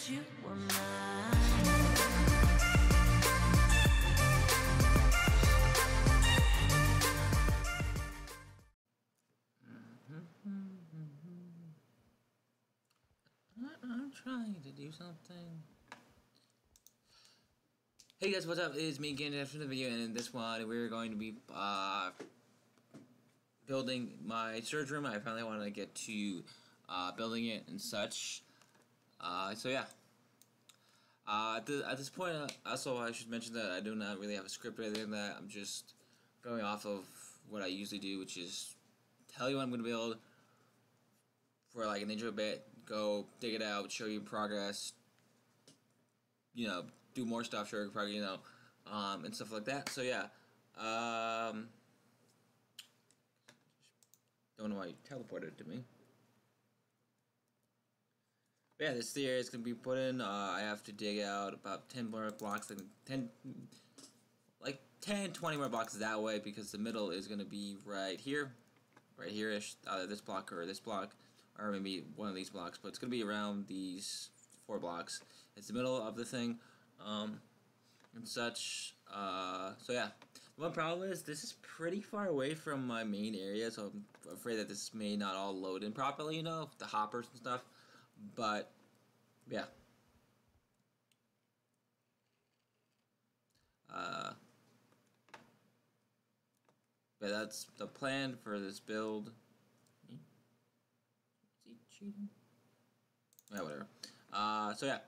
wish you were mine. I'm trying to do something. Hey guys, what's up? It's me again after the video, and in this one we're going to be building my storage room. I finally wanted to get to building it and such. So yeah. At this point, also I should mention that I do not really have a script or anything like that. I'm just going off of what I usually do, which is tell you what I'm going to build for like an intro bit, go dig it out, show you progress, you know, do more stuff, show you progress, you know, and stuff like that. So yeah, don't know why you teleported to me. But yeah, this area is going to be put in. I have to dig out about 10 more blocks, like 10, 20 more blocks that way, because the middle is going to be right here-ish, either this block or this block, or maybe one of these blocks, but it's going to be around these 4 blocks. It's the middle of the thing, and such. So yeah, the one problem is this is pretty far away from my main area, so I'm afraid that this may not all load in properly, you know, the hoppers and stuff. But yeah, but that's the plan for this build. Is he cheating? Yeah, whatever. So yeah,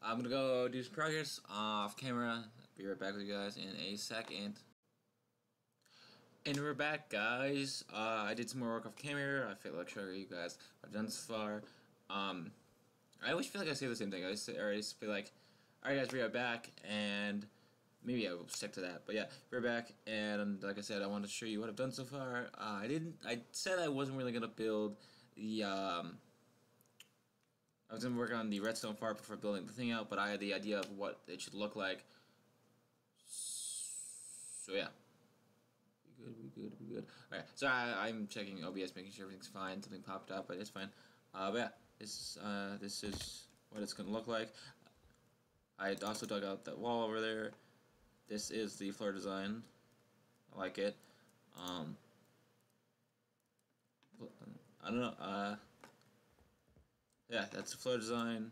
I'm gonna go do some progress off camera. Be right back with you guys in a second. And we're back, guys. I did some more work off camera. I feel like showing you guys what I've done so far. I always feel like I say the same thing. I always feel like, alright guys, we are back, and maybe I will stick to that. But yeah, we're back, and like I said, I wanted to show you what I've done so far. I said I wasn't really gonna build the I was gonna work on the redstone part before building the thing out, but I had the idea of what it should look like. So yeah. We good. Alright, so I'm checking OBS, making sure everything's fine. Something popped up, but it's fine. But yeah, this is what it's gonna look like. I also dug out that wall over there. This is the floor design. I like it. I don't know. Yeah, that's the floor design.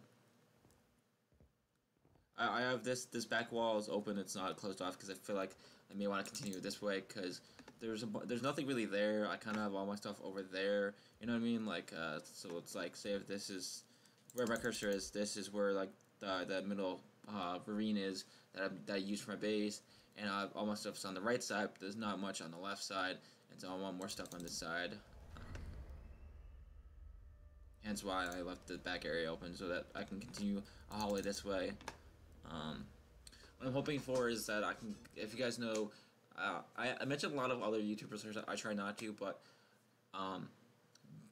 I have this back wall is open. It's not closed off because I feel like I may want to continue this way because there's nothing really there. I kind of have all my stuff over there. You know what I mean? Like so it's like, say if this is where my cursor is, this is where like the middle ravine is that I use for my base, and all my stuff's on the right side. But there's not much on the left side, and so I want more stuff on this side. Hence why I left the back area open so that I can continue a hallway this way. What I'm hoping for is that I can, if you guys know, I mentioned a lot of other YouTubers, I try not to, but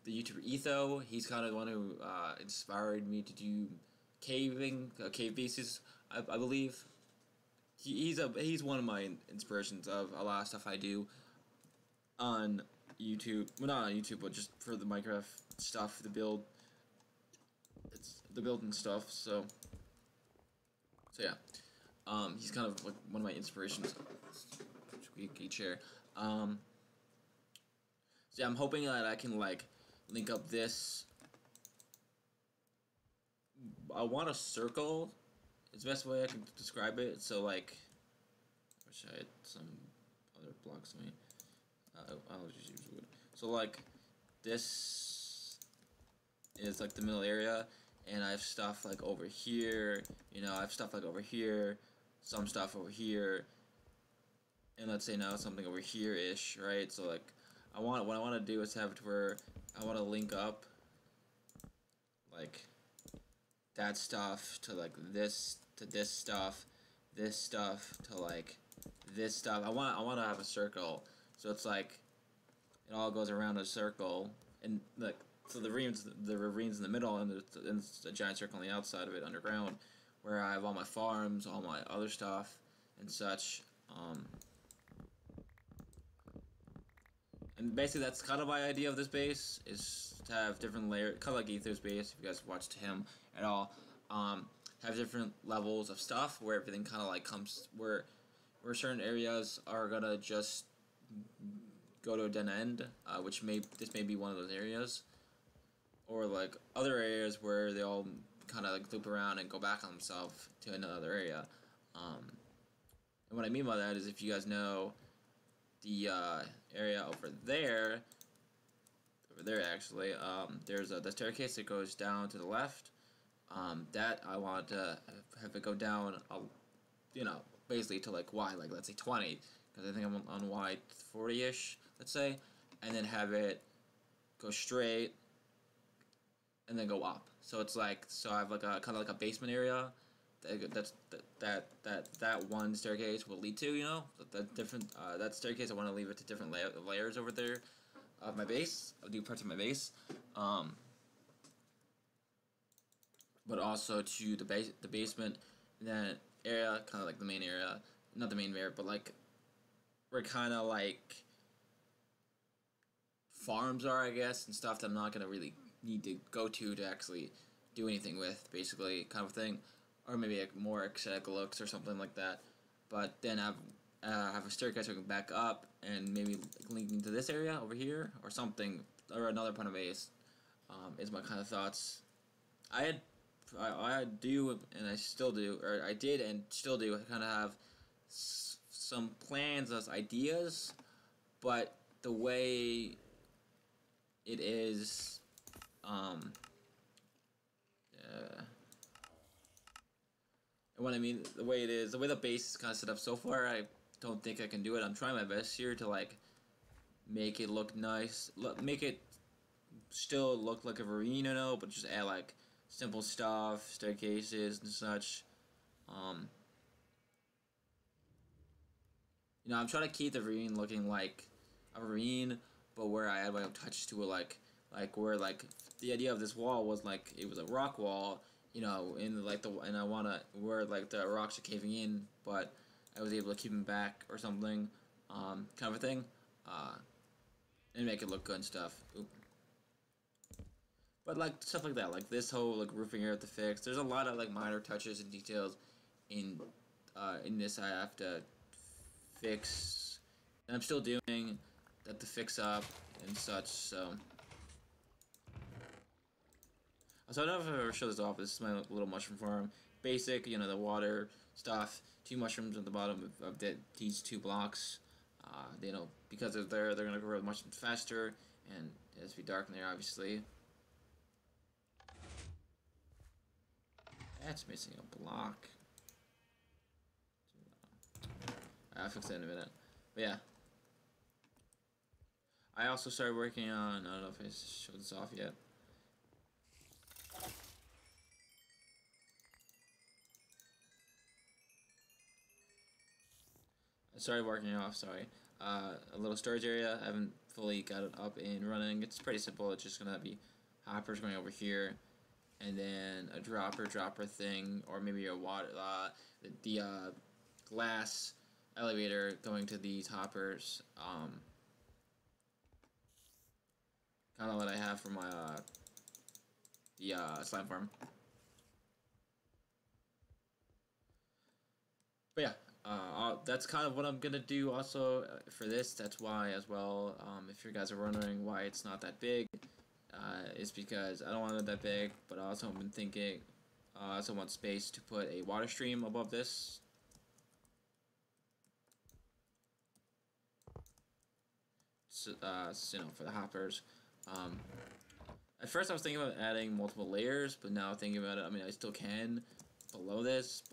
the YouTuber Etho, he's kind of the one who inspired me to do cave bases, I believe. He's one of my inspirations of a lot of stuff I do on YouTube. Well, not on YouTube, but just for the Minecraft stuff, the build. It's the build and stuff. So yeah, he's kind of like one of my inspirations. Squeaky chair. So yeah, I'm hoping that I can like link up this. I want a circle. It's the best way I can describe it. So like, I wish I had some other blocks on me. I'll just use wood. So like, this is like the middle area, and I have stuff like over here. You know, I have stuff like over here, some stuff over here, and let's say now something over here-ish, right? So like, what I want to do is have it where I want to link up like that stuff to like this to this stuff to like this stuff. I want to have a circle. So it's like it all goes around a circle, and like so the ravine's in the middle, and there's a giant circle on the outside of it underground, where I have all my farms, all my other stuff, and such. And basically that's kind of my idea of this base, is to have different layers, kind of like Ether's base, if you guys watched him at all. have different levels of stuff where everything kind of like comes where certain areas are gonna just go to a dead end, this may be one of those areas, or like other areas where they all kind of like loop around and go back on themselves to another area. And what I mean by that is, if you guys know the area over there actually, there's the staircase that goes down to the left. That I want to have it go down, basically to like Y, like let's say 20, because I think I'm on Y 40-ish, let's say, and then have it go straight and then go up. So it's like, I have like a kind of like a basement area that one staircase will lead to. That staircase, I want to leave it to different layers over there of my base. I'll do parts of my base, but also to the basement, and then area, kind of like the main area, not the main area, but like where kind of like farms are, I guess, and stuff that I'm not gonna really need to go to actually do anything with, basically, kind of thing, or maybe like more aesthetic looks or something like that. But then have a staircase going back up and maybe linking to this area over here or something, or another part of base. Is my kind of thoughts. I do, and I still do, or I did and still do, kind of have some plans as ideas, but the way it is, and what I mean, the way the base is kind of set up so far, I don't think I can do it. I'm trying my best here to like make it look nice, make it still look like a ravine, but just add like simple stuff, staircases and such. I'm trying to keep the ravine looking like a ravine, but where I add my own touch to it, like where like the idea of this wall was like it was a rock wall, and I wanna where like the rocks are caving in, but I was able to keep them back or something, kind of a thing, and make it look good and stuff. Oop. But like stuff like that, like this whole like roofing area to fix. There's a lot of like minor touches and details in this I have to fix, and I'm still doing that to fix up and such. So I don't know if I ever show this off. This is my little mushroom farm. Basic, the water stuff. 2 mushrooms at the bottom of these 2 blocks. Because they're gonna grow much faster, and it has to be dark in there, obviously. That's missing a block. I'll fix that in a minute. But yeah. I also started working on, I don't know if I showed this off yet. I started working off, a little storage area. I haven't fully got it up and running. It's pretty simple. It's just gonna be hoppers going over here, and then a dropper thing, or maybe a water, the glass elevator going to these hoppers. Kind of what I have for my the slime farm. But yeah, that's kind of what I'm gonna do also for this. That's why as well, if you guys are wondering why it's not that big, is because I don't want it that big, but I also have been thinking, I also want space to put a water stream above this. So, for the hoppers. At first I was thinking about adding multiple layers, but now thinking about it, I mean, I still can below this,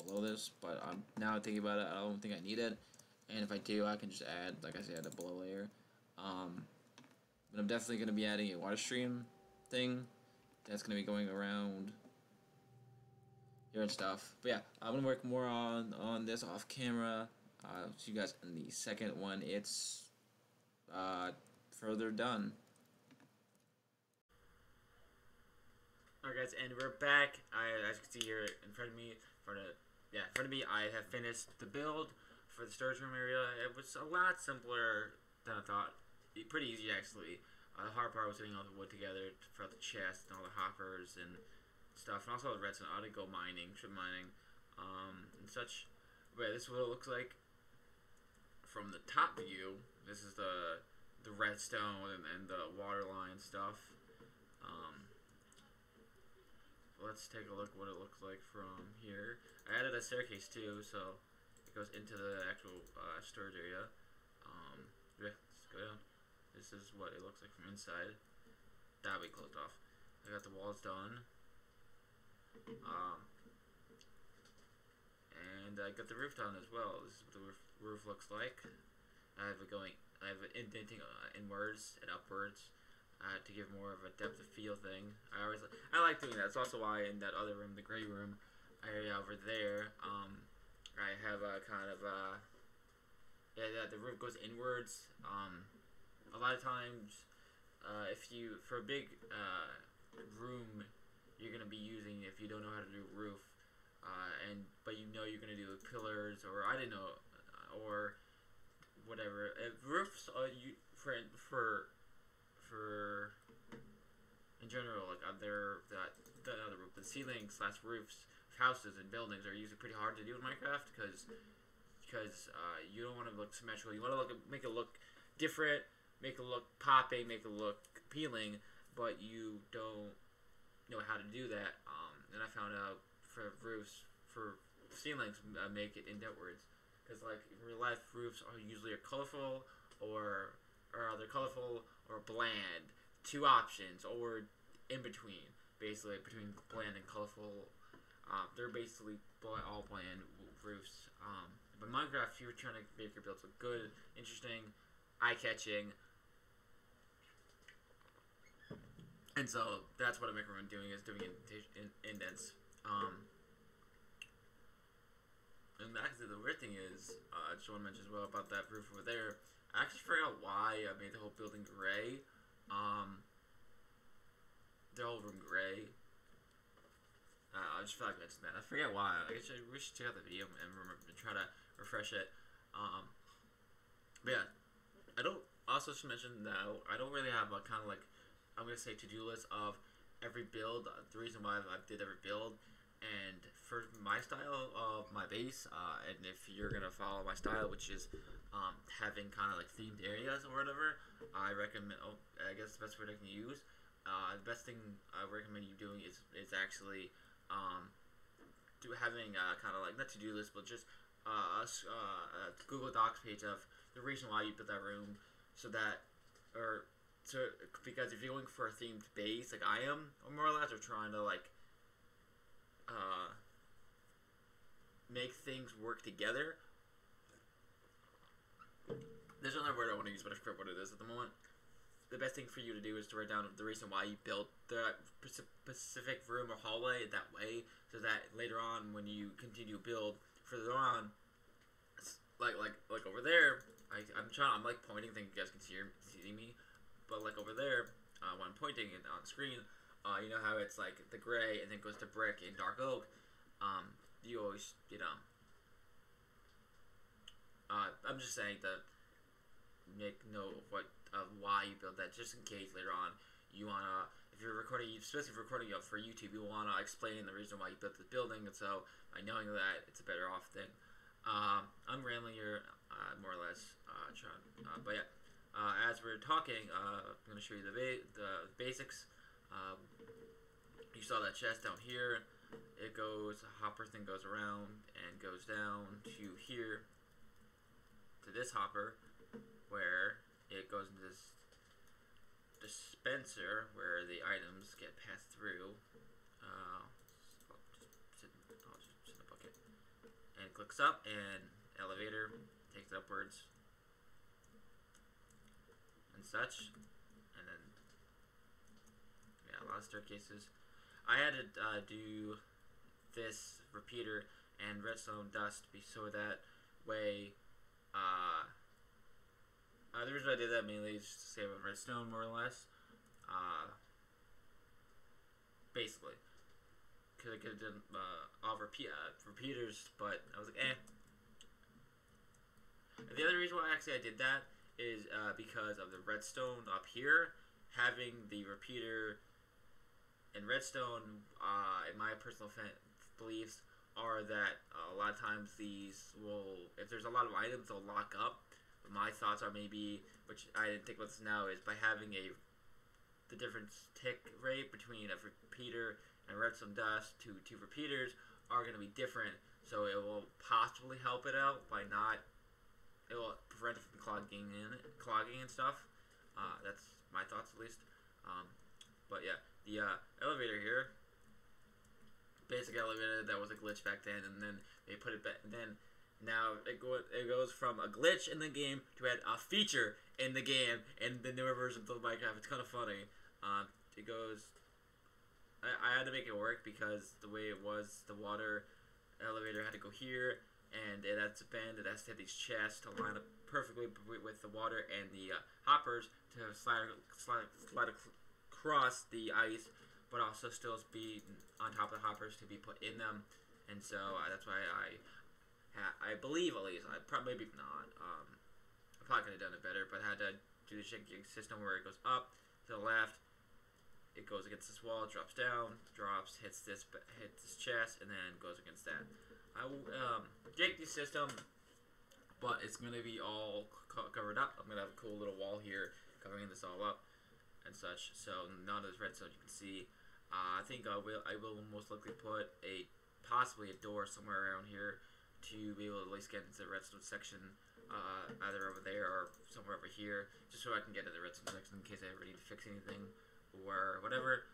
but I'm now thinking about it, I don't think I need it, and if I do, I can just add, like I said, a below layer. But I'm definitely going to be adding a water stream thing that's going to be going around here and stuff. But yeah, I'm going to work more on this off camera. See you guys in the second one. It's further done. Alright guys, and we're back. As you can see here in front of me, I have finished the build for the storage room area. It was a lot simpler than I thought. Pretty easy actually. The hard part was getting all the wood together for the chest and all the hoppers and stuff, and also redstone. I didn't go mining, trip mining, and such. But this is what it looks like from the top view. This is the redstone and the water line stuff. Let's take a look what it looks like from here. I added a staircase too, so it goes into the actual storage area. Yeah, let's go down. This is what it looks like from inside. That'll be closed off. I got the walls done. And I got the roof done as well. This is what the roof looks like. I have it indenting inwards and upwards. To give more of a depth of field thing. I like doing that. That's also why in that other room, the gray room area over there, I have a kind of the roof goes inwards. A lot of times, for a big room, you're gonna be using, if you don't know how to do a roof, but you know you're gonna do pillars, or I didn't know, or whatever. Roofs are for in general, like other roof, the ceiling / roofs of houses and buildings are usually pretty hard to do in Minecraft because you don't want to look symmetrical. You want to make it look different, make it look popping, make it look appealing, but you don't know how to do that. And I found out for roofs, for ceilings, make it indentwards, because like in real life, roofs are usually colorful or they're colorful or bland. Two options, or in between, basically between bland and colorful. They're basically all bland roofs. But Minecraft, if you're trying to make your builds look good, interesting, eye-catching, and so that's what I recommend doing, is doing indents. And actually, the weird thing is, I just want to mention as well about that roof over there. I actually forgot why I made the whole building gray. The whole room gray. I just feel like I mentioned that. I forget why. We should check out the video and try to refresh it. But yeah, I don't. Also, should mention that I don't really have a kind of like, I'm gonna say, to-do list of every build. The reason why I did every build. And for my style of my base, and if you're gonna follow my style, which is having kind of like themed areas or whatever, I recommend. I guess the best word I can use. The best thing I recommend you doing is actually having kind of like, not to-do list, but just a Google Docs page of the reason why you built that room, because if you're going for a themed base like I am, or more or less, or trying to like make things work together. There's another word I want to use, but I forget what it is at the moment. The best thing for you to do is to write down the reason why you built the specific room or hallway that way, so that later on, when you continue to build further on, like over there, I'm like pointing, think you guys can see me, but like over there, when I'm pointing it on the screen, you know how it's like the gray and then goes to brick and dark oak. You always, I'm just saying that make note of why you build that, just in case later on you wanna, if you're recording, especially if you're recording for YouTube, you wanna explain the reason why you built the building, and so by knowing that, it's a better off thing. I'm rambling here, more or less, but yeah, as we're talking, I'm gonna show you the basics. You saw that chest down here. It goes, the hopper thing goes around and goes down to here, to this hopper, where it goes into this dispenser where the items get passed through. I'll just sit in the bucket. And it clicks up, and elevator takes it upwards and such. And then, yeah, a lot of staircases. I had to do this repeater and redstone dust so that way, the reason I did that mainly is just to save on redstone, more or less, basically, because I could have done all repeaters, but I was like, eh. And the other reason why I did that is because of the redstone up here, having the repeater in Redstone, in my personal beliefs, are that a lot of times these will, if there's a lot of items, they'll lock up. But my thoughts are maybe, which I didn't think about this now, is by having the different tick rate between a repeater and redstone dust to two repeaters are going to be different. So it will possibly help it out by not, it will prevent it from clogging and stuff. That's my thoughts at least. But yeah, the elevator here, basic elevator that was a glitch back then, and then they put it back. And then now it goes from a glitch in the game to a feature in the game in the newer versions of Minecraft. It's kind of funny. It goes. I had to make it work because the way it was, the water elevator had to go here, and it has to bend. It has to hit these chests to line up perfectly with the water and the hoppers to slide across the ice, but also still be on top of the hoppers to be put in them. And so that's why I believe, at least, maybe not. I probably could have done it better, but I had to do the shaking system where it goes up to the left, it goes against this wall, drops down, hits this chest, and then goes against that. I will jake the system, but it's going to be all covered up. I'm going to have a cool little wall here covering this all up and such. So none of this redstone you can see. I think I will most likely put possibly a door somewhere around here to be able to at least get into the redstone section, either over there or somewhere over here, just so I can get to the redstone section in case I ever need to fix anything or whatever.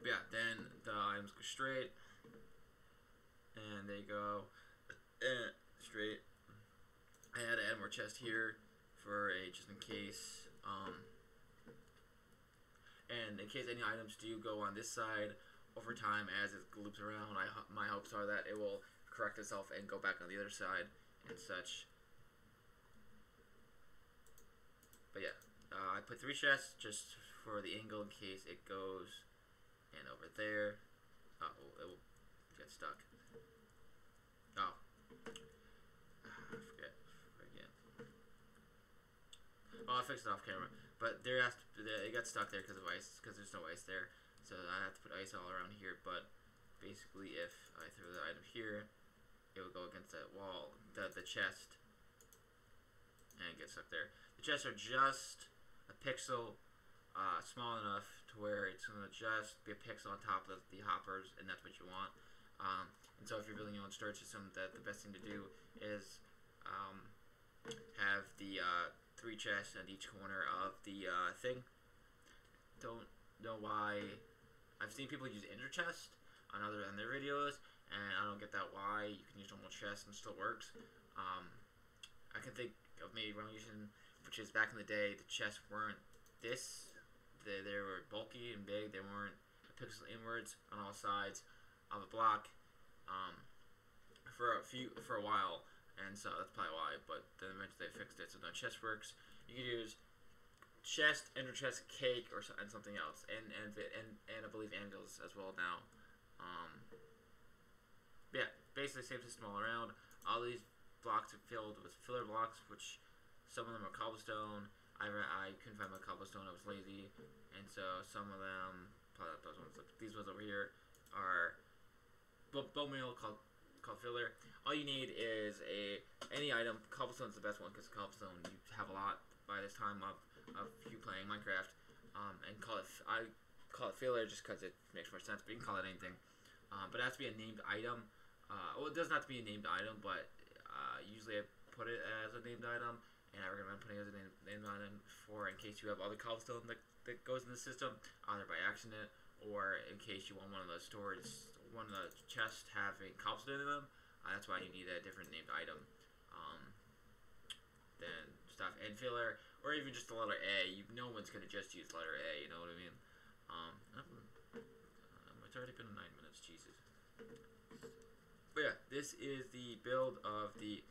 Yeah, then the items go straight, and they go straight. I had to add more chest here for just in case. And in case any items do go on this side over time as it loops around, my hopes are that it will correct itself and go back on the other side and such. But yeah, I put 3 chests just for the angle in case it goes and over there. Oh, it will get stuck. Oh, I forget. Oh, I fixed it off camera. But it got stuck there because of ice, because there's no ice there. So I have to put ice all around here. But basically, if I throw the item here, it will go against that wall, the chest, and get stuck there. The chests are just a pixel small enough to where it's going to just be a pixel on top of the hoppers, and that's what you want. And so if you're building your own storage system, the best thing to do is have the 3 chests at each corner of the thing. Don't know why. I've seen people use ender chest on their videos, and I don't get that why you can use normal chests and it still works. I can think of maybe when using, which is back in the day, the chests weren't this. They were bulky and big. They weren't a pixel inwards on all sides of a block for a while. And so that's probably why, but then eventually they fixed it. So now chest works. You can use chest, ender chest, cake, or something else, and I believe angles as well now. Yeah, basically same system all around. All these blocks are filled with filler blocks, which some of them are cobblestone. I couldn't find my cobblestone. I was lazy, and so some of them, probably not those ones. These ones over here are bone meal called filler. All you need is any item. Cobblestone is the best one because cobblestone you have a lot by this time of you playing Minecraft, and I call it filler just because it makes more sense. But you can call it anything. But it has to be a named item. Well, it doesn't have to be a named item, but usually I put it as a named item, and I recommend putting it as a named item in case you have other cobblestone that goes in the system, either by accident or in case you want one of the chests having cobblestone in them. That's why you need a different named item than stuff. And filler, or even just the letter A. No one's gonna just use letter A. You know what I mean? It's already been 9 minutes. Jesus. But yeah, this is the build of the.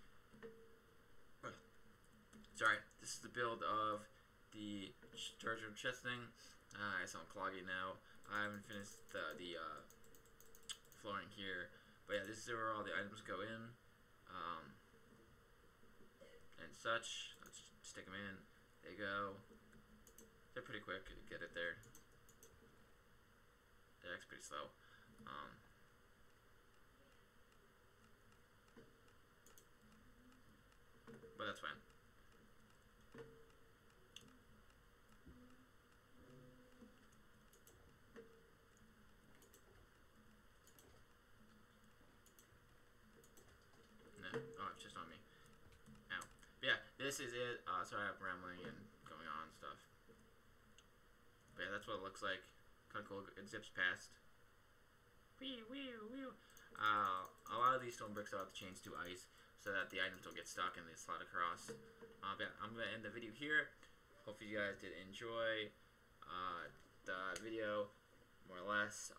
This is the build of the storage room chest thing. I sound cloggy now. I haven't finished the flooring here, but yeah, this is where all the items go in, and such. Let's stick them in. They go. They're pretty quick to get it there. Yeah, it's pretty slow. But that's fine. No. Oh, it's just on me. Ow. But yeah, this is it. Sorry I'm rambling and going on and stuff. But yeah, that's what it looks like. Kind of cool. It zips past. Wee, wee, wee. A lot of these stone bricks I'll have to change to ice so that the items don't get stuck and they slide across. But yeah, I'm going to end the video here. Hopefully you guys did enjoy the video, more or less.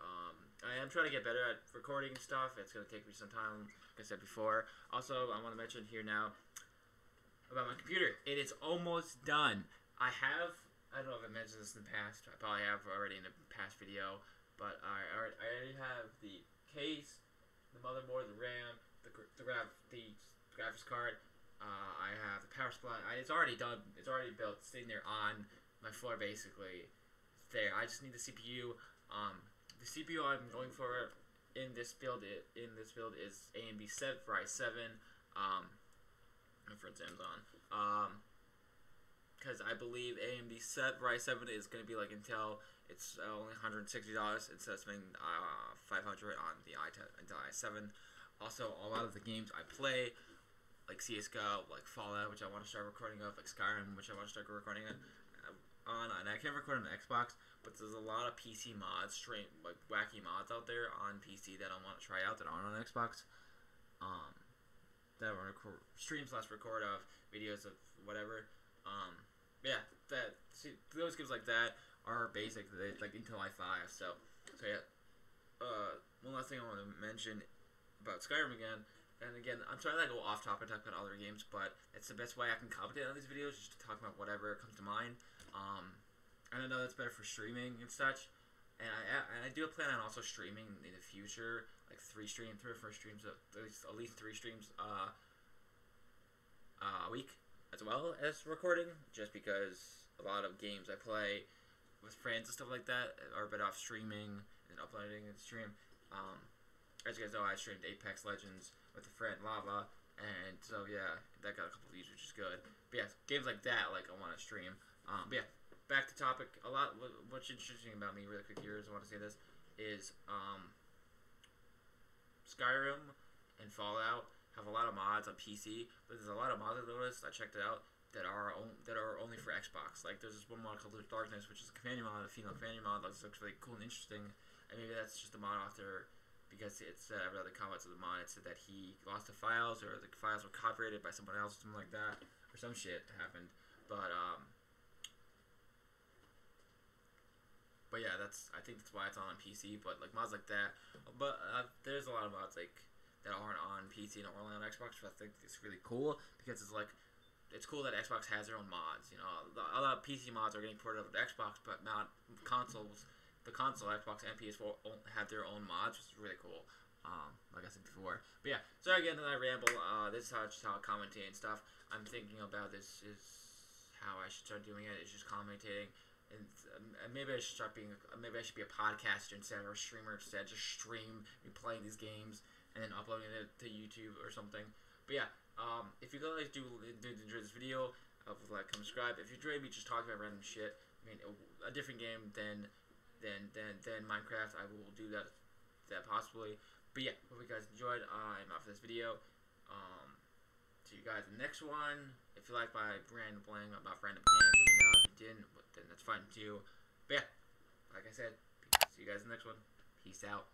I am trying to get better at recording stuff. It's going to take me some time, like I said before. Also, I want to mention here now about my computer. It is almost done. I don't know if I mentioned this in the past. I probably have already in a past video. But I already have the case, the motherboard, the RAM, the graphics card. I have the power supply. It's already done. It's already built, sitting there on my floor, basically. It's there. I just need the CPU. The CPU I'm going for in this build is AMD Ryzen 7. For Amazon. Because I believe AMD Ryzen 7 is going to be like Intel. It's only $160 instead of spending $500 on the i7. Also, a lot of the games I play, like CS:GO, like Fallout, which I want to start recording of, like Skyrim, which I want to start recording on, and I can't record on the Xbox, but there's a lot of PC mods, like wacky mods out there on PC that I want to try out that aren't on Xbox. That I want to stream/record of videos of whatever. Yeah, those games like that are basic, like Intel i5. So yeah. One last thing I want to mention about Skyrim again, and again, I'm trying to go off topic, talk about other games, but it's the best way I can commentate on these videos, just to talk about whatever comes to mind. And I know that's better for streaming and such. And I do plan on also streaming in the future, like 3 or 4 streams, at least 3 streams a week, as well as recording, just because a lot of games I play with friends and stuff like that are better off streaming and uploading and stream. As you guys know, I streamed Apex Legends with a friend, Lava, and so yeah, that got a couple views, which is good. But yeah, games like that, like I want to stream. But yeah, back to topic. What's interesting about me, really quick here, is I want to say this is Skyrim and Fallout have a lot of mods on PC, but there's a lot of mods I noticed. I checked it out that are only for Xbox. Like there's this one mod called Darkness, which is a companion mod, a female companion mod. That looks really cool and interesting. And maybe that's just the mod author, because it said, I read the comments of the mod, it said that he lost the files, or the files were copyrighted by someone else, or something like that, or some shit happened. But yeah, I think that's why it's on PC. But like mods like that, but there's a lot of mods like that aren't on PC and only on Xbox, which I think is really cool, because it's cool that Xbox has their own mods. You know, a lot of PC mods are getting ported over to Xbox, but not consoles. The console, Xbox and PS4, have their own mods, which is really cool. Like I said before. But yeah, sorry again that I ramble. This is just how I commentate and stuff. I'm thinking about this is how I should start doing it. It's just commentating, and maybe I should maybe I should be a podcaster instead, or a streamer instead. Just stream me playing these games and then uploading it to YouTube or something. But yeah, if you guys do enjoy this video, like, come subscribe. If you enjoy me just talking about random shit, I mean, a different game than Minecraft, I will do that possibly. But yeah, hope you guys enjoyed. I'm out for this video. See you guys in the next one. If you like my rambling about random games, let me know. If you didn't, but then that's fine too. But yeah, like I said, see you guys in the next one. Peace out.